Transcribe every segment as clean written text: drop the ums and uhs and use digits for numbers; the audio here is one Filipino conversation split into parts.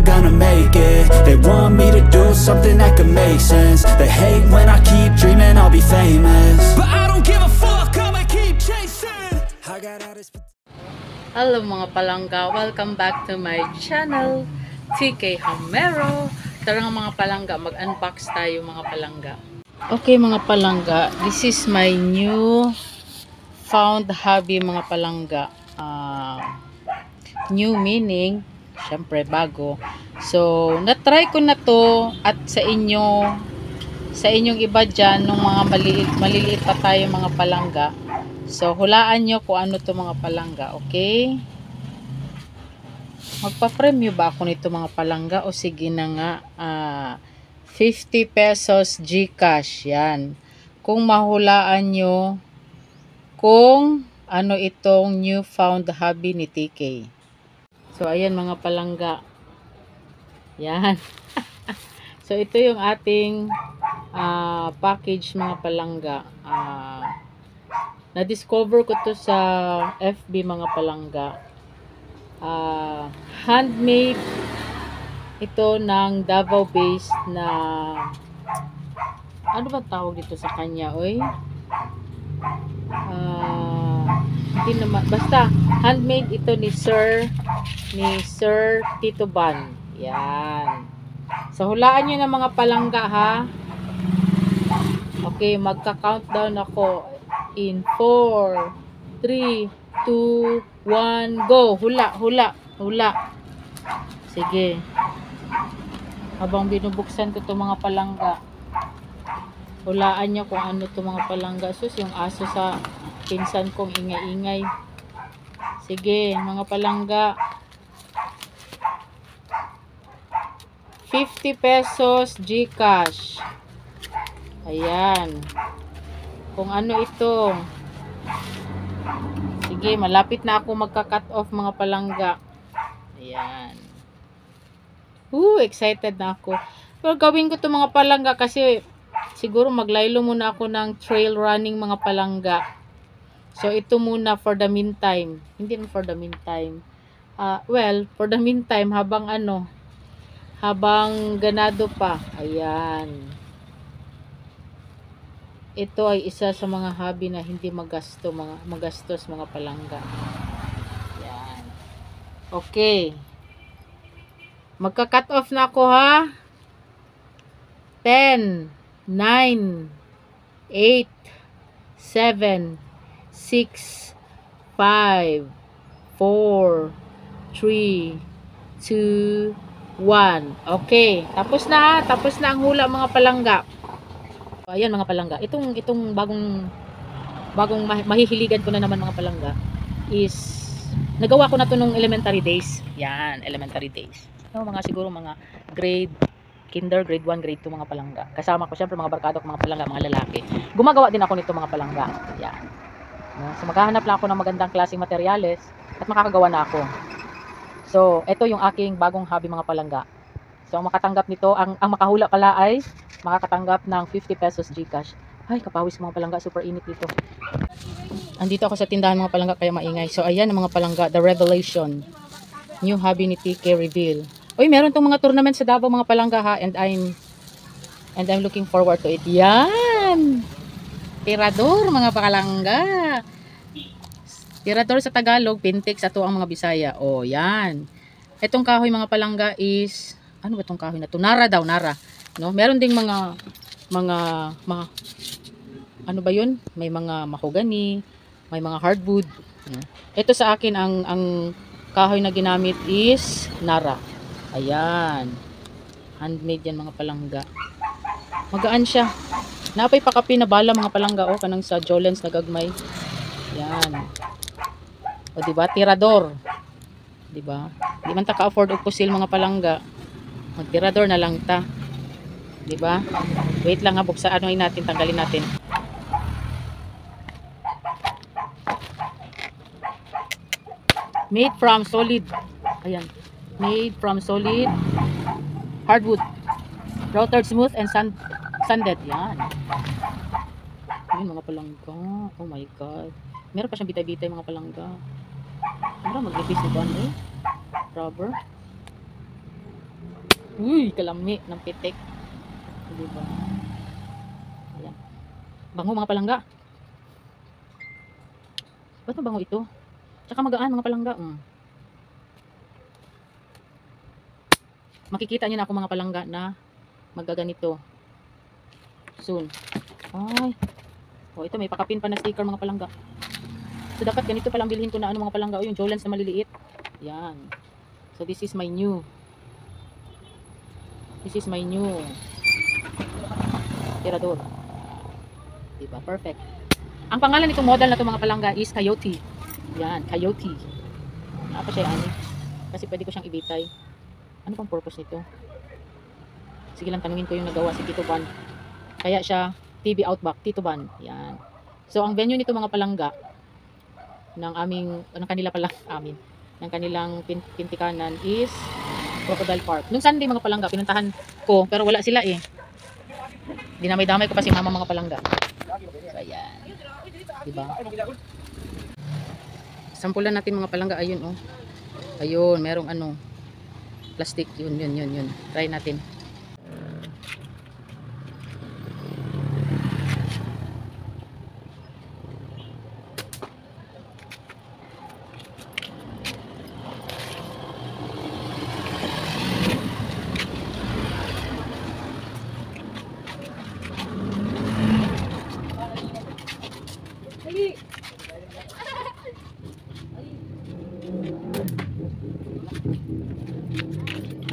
gonna make it. They want me to do something that could make sense. They hate when I keep dreaming I'll be famous, but I don't give a fuck, I'ma keep chasing. I got all this. Hello mga palangga, welcome back to my channel, TK Hamero. Tara mga palangga, mag-unbox tayo mga palangga. Okay mga palangga, this is my new found hobby mga palangga. New meaning, syempre bago. So, na-try ko na to at sa inyong iba dyan, nung mga maliliit pa tayo mga palangga. So, hulaan nyo kung ano to mga palangga, okay? Magpa-premyo ba ako nito mga palangga? O sige na nga, 50 pesos GCash, yan. Kung mahulaan nyo kung ano itong newfound hobby ni TK. So, ayan mga palangga. Yan. So, ito yung ating package mga palangga. Na-discover ko to sa FB mga palangga. Handmade ito ng Davao based na ano ba tawag dito sa kanya, oy? Hindi naman, basta handmade ito ni Sir Tito Ban. Yan. So hulaan nyo na mga palangga ha. Okay, magka-countdown ako in 4, 3, 2, 1, go. Hula. Sige. Habang binubuksan ko to mga palangga, hulaan nyo kung ano to mga palangga. Sus, yung aso sa pinsan kong ingay-ingay. Sige, mga palangga. 50 pesos GCash. Ayan. Kung ano ito. Sige, malapit na ako magka-cut off mga palangga. Ayan. Excited na ako. Pero gawin ko to mga palangga kasi siguro maglaylo muna ako ng trail running mga palangga. So ito muna for the meantime. Hindi na for the meantime. Well, for the meantime habang ganado pa. Ayan. Ito ay isa sa mga hobby na hindi magastos mga palangga. Yan. Okay. Magka-cut off na ako ha. 10, 9, 8, 7, 6, 5, 4, 3, 2, 1. Okay. Tapos na ang hula mga palangga. Ayan mga palangga, itong bagong mahihiligan ko na naman mga palangga is nagawa ko na to nung elementary days. Yan, elementary days. No, siguro mga grade 1, grade 2 mga palangga. Kasama ko syempre mga barkada ko mga palangga, mga lalaki. Gumagawa din ako nito mga palangga. Yan. So maghahanap lang ako ng magandang klaseng materyales at makakagawa na ako. So, ito yung aking bagong hobby mga palangga. So, ang makatanggap nito, ang makahula pala ay makakatanggap ng 50 pesos GCash. Ay, kapawis mga palangga, super init dito. Andito ako sa tindahan mga palangga kaya maingay. So, ayan ang mga palangga, the revelation. New hobby ni TK reveal. Uy, meron tong mga tournament sa Davao mga palangga ha, and I'm looking forward to it. Yan! Tirador mga palangga. Tirador sa Tagalog, pintik sa tuang mga Bisaya. Oh, yan. Etong kahoy mga palangga is ano ba tong kahoy na to? Nara daw, nara. No? Meron ding mga ano ba yun? May mga mahogany, may mga hardwood. Ito sa akin ang kahoy na ginamit is nara. Ayan. Handmade yan mga palangga. Magaan siya. Napay pakapi na bala mga palangga kanang sa Jolens nagagmay. Yan. O diba? Tirador. Diba? Di man ta ka-afford og pusil mga palangga. Magtirador na lang ta. Diba? Wait lang ha, buksan natin, tanggalin natin. Made from solid. Ayan. Made from solid hardwood. Routered smooth and sanded. Yan. Ayun mga palangga. Oh my god. Meron pa siyang bitay-bitay mga palangga. Ano mag-ipis ni Bon rubber. Uy, kalami ng pitik. Diba? Ayan. Bango mga palangga. Ba't mabango ito? Tsaka magaan mga palangga. Makikita niyo na ako mga palangga na magaganito soon. Ay. Oh, ito may pakapin pa na sticker mga palangga. So dapat ganito palang bilhin ko na ano mga palangga. O yung Jolens na maliliit. Yan. So this is my new. This is my new tirador. Diba? Perfect. Ang pangalan nitong model na ito mga palangga is Coyote. Yan, Coyote. Apa siya ani? Kasi pwede ko siyang ibitay. Ano pang purpose nito? Sige lang tanungin ko yung nagawa si Tito Van. Kaya siya TV Outback, Tito Van. Yan. So ang venue nito mga palangga ng kanilang pintikanan is Crocodile Park. Nung Sunday mga palangga pinuntahan ko pero wala sila eh. Dinamay-damay ko pa si mama mga palangga. So ayan. Diba? Sampulan natin mga palangga. Ayun oh. Ayun, merong ano plastic. Yun. Try natin.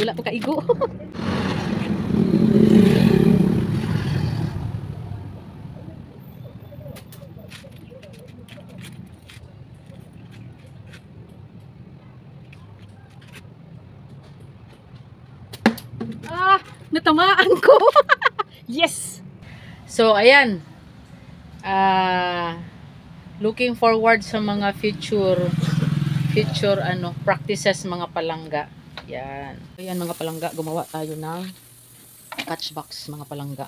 Wala po kaigo. Natamaan ko. Yes. So ayan. Looking forward sa mga future practices mga palangga. Yan. Ayan mga palangga, gumawa tayo ng catchbox mga palangga.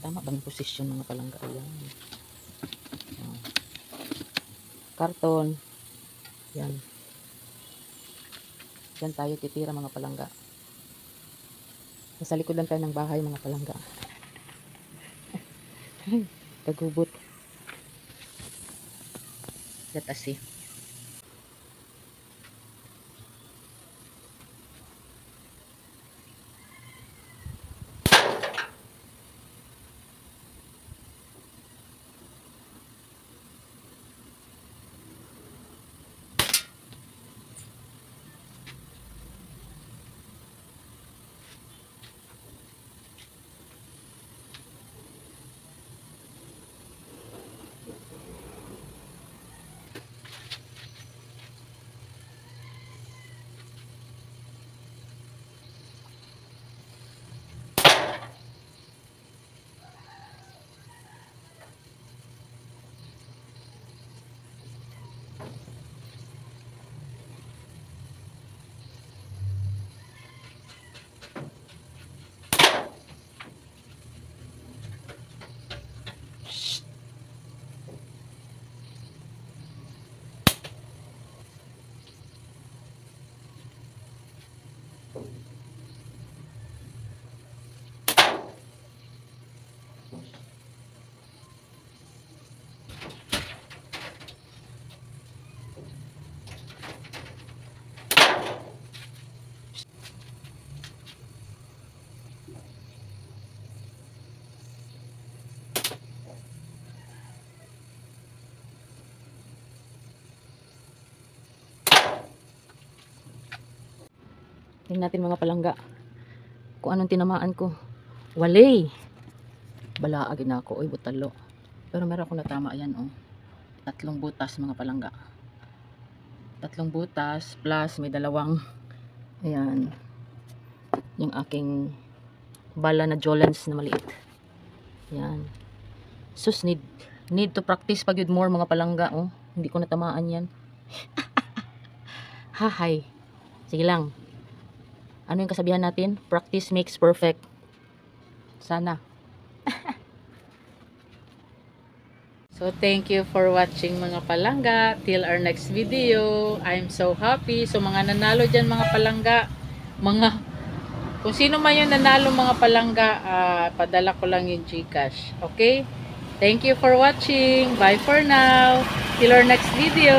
Tama ba yung position mga palangga? Ayan. Karton. Yan. Yan tayo titira mga palangga. Nasa likod lang tayo ng bahay mga palangga. Kagubot. Let us see. Tingnan natin mga palangga kung anong tinamaan ko. Walay. Balaagin na ako. Uy, butalo. Pero meron akong natama. Ayan, oh. 3 butas mga palangga. 3 butas plus may 2. Ayan. Yung aking bala na Jolens na maliit. Ayan. Sus, need to practice pag yun more mga palangga, oh. Hindi ko natamaan yan. Hahay. Sige lang. Ano yung kasabihan natin? Practice makes perfect. Sana. So, thank you for watching mga palangga. Till our next video. I'm so happy. So, mga nanalo dyan mga palangga. Mga Kung sino man yung nanalo mga palangga, padala ko lang yung GCash. Okay? Thank you for watching. Bye for now. Till our next video.